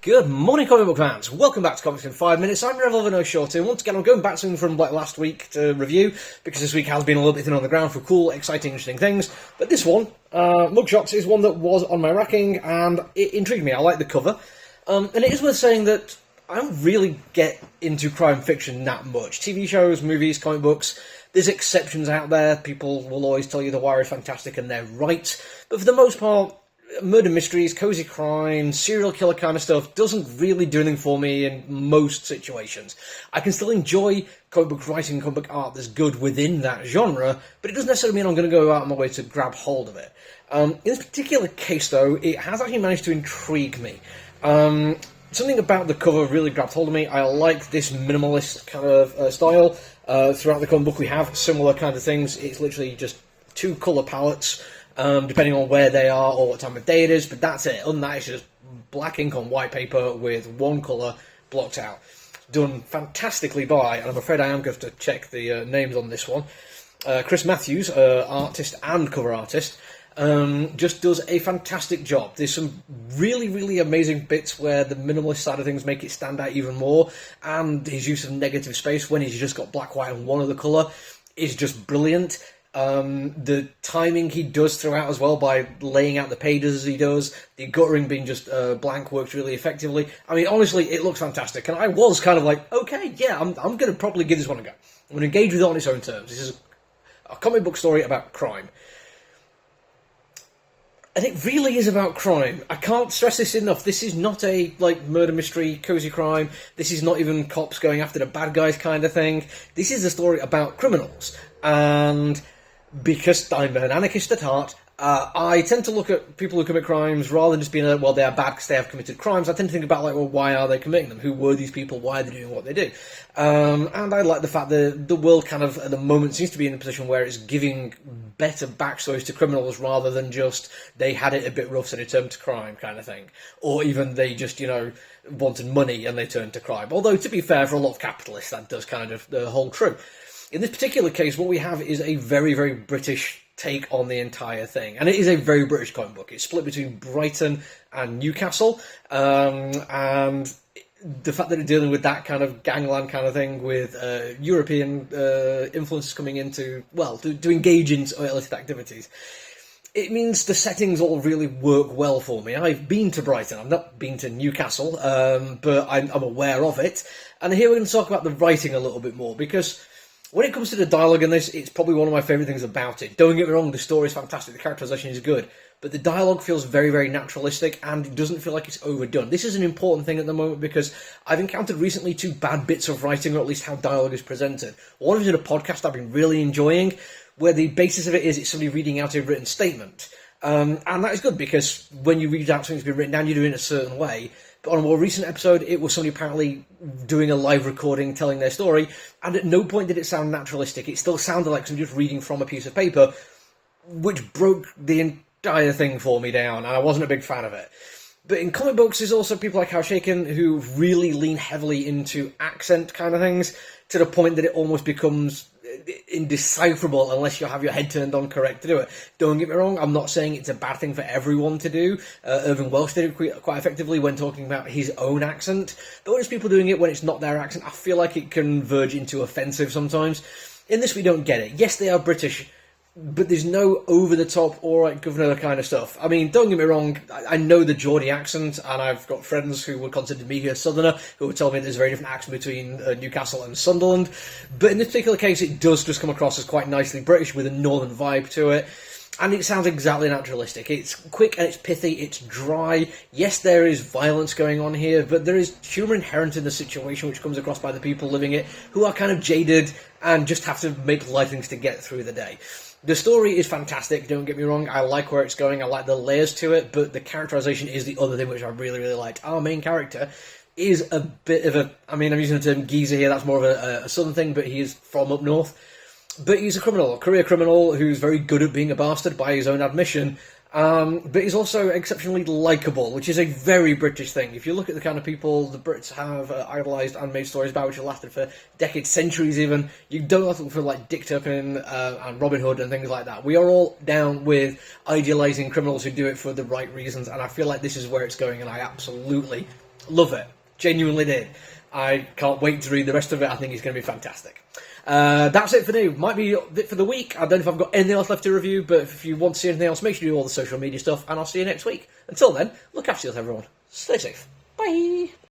Good morning, comic book fans. Welcome back to Comics in 5 Minutes. I'm Revolver No Shorty, and once again I'm going back to something from last week to review, because this week has been a little bit thin on the ground for cool, exciting, interesting things. But this one, Mugshots, is one that was on my racking, and it intrigued me. I like the cover. And it is worth saying that I don't really get into crime fiction that much. TV shows, movies, comic books, there's exceptions out there. People will always tell you The Wire is fantastic, and they're right. But for the most part, murder mysteries, cozy crime, serial killer kind of stuff doesn't really do anything for me in most situations. I can still enjoy comic book writing, comic book art that's good within that genre, but it doesn't necessarily mean I'm going to go out of my way to grab hold of it. In this particular case, though, it has actually managed to intrigue me. Something about the cover really grabbed hold of me. I like this minimalist kind of style. Throughout the comic book we have similar kind of things. It's literally just two colour palettes, depending on where they are or what time of day it is, but that's it. Other than that, it's just black ink on white paper with one colour blocked out. Done fantastically by, and I'm afraid I am going to have to check the names on this one, Chris Matthews, artist and cover artist, just does a fantastic job. There's some really, really amazing bits where the minimalist side of things make it stand out even more, and his use of negative space when he's just got black, white and one other colour is just brilliant. The timing he does throughout as well, by laying out the pages as he does, the guttering being just blank, works really effectively. I mean, honestly, it looks fantastic, and I was kind of like, okay, yeah, I'm going to probably give this one a go. I'm going to engage with it on its own terms. This is a comic book story about crime. And it really is about crime. I can't stress this enough. This is not a, murder mystery, cozy crime. This is not even cops going after the bad guys kind of thing. This is a story about criminals. And because I'm an anarchist at heart, I tend to look at people who commit crimes rather than just being, they are bad because they have committed crimes. I tend to think about, why are they committing them? Who were these people? Why are they doing what they do? And I like the fact that the world kind of, at the moment, seems to be in a position where it's giving better backstories to criminals rather than just, they had it a bit rough so they turned to crime kind of thing. Or even they just, wanted money and they turned to crime. Although, to be fair, for a lot of capitalists, that does kind of hold true. In this particular case, what we have is a very, very British take on the entire thing. And it is a very British comic book. It's split between Brighton and Newcastle. And the fact that they're dealing with that kind of gangland kind of thing with European influences coming into, to engage in illicit activities, it means the settings all really work well for me. I've been to Brighton. I've not been to Newcastle, but I'm aware of it. And here we're going to talk about the writing a little bit more, because when it comes to the dialogue in this, it's probably one of my favourite things about it. Don't get me wrong, the story is fantastic, the characterisation is good, but the dialogue feels very, very naturalistic, and it doesn't feel like it's overdone. This is an important thing at the moment, because I've encountered recently two bad bits of writing, or at least how dialogue is presented. One is in a podcast I've been really enjoying, where the basis of it is it's somebody reading out a written statement. And that is good, because when you read out something that's been written down, you're doing it a certain way. But on a more recent episode, it was somebody apparently doing a live recording, telling their story, and at no point did it sound naturalistic. It still sounded like somebody just reading from a piece of paper, which broke the entire thing for me down, and I wasn't a big fan of it. But in comic books, there's also people like How Shaken who really lean heavily into accent kind of things, to the point that it almost becomes indecipherable unless you have your head turned on correct to do it. Don't get me wrong, I'm not saying it's a bad thing for everyone to do. Irving Welsh did it quite effectively when talking about his own accent, but when it's people doing it when it's not their accent, I feel like it can verge into offensive sometimes. In this, we don't get it. Yes, they are British, but there's no over-the-top, alright, governor kind of stuff. I mean, don't get me wrong, I know the Geordie accent, and I've got friends who would consider me a southerner, who would tell me there's a very different accent between Newcastle and Sunderland. But in this particular case, it does just come across as quite nicely British, with a northern vibe to it. And it sounds exactly naturalistic. It's quick and it's pithy, it's dry. Yes, there is violence going on here, but there is humour inherent in the situation, which comes across by the people living it, who are kind of jaded and just have to make light things to get through the day. The story is fantastic, don't get me wrong, I like where it's going, I like the layers to it, but the characterisation is the other thing which I really, really liked. Our main character is a bit of a, I'm using the term geezer here, that's more of a southern thing, but he is from up north. But he's a criminal, a career criminal, who's very good at being a bastard by his own admission, but he's also exceptionally likeable, which is a very British thing. If you look at the kind of people the Brits have idolised and made stories about, which have lasted for decades, centuries even, you don't have to look for like Dick Turpin and Robin Hood and things like that. We are all down with idealising criminals who do it for the right reasons, and I feel like this is where it's going, and I absolutely Love it. Genuinely did. I can't wait to read the rest of it. I think it's going to be fantastic. That's it for now. Might be it for the week. I don't know if I've got anything else left to review, but if you want to see anything else, make sure you do all the social media stuff, and I'll see you next week. Until then, look after yourself, everyone. Stay safe. Bye.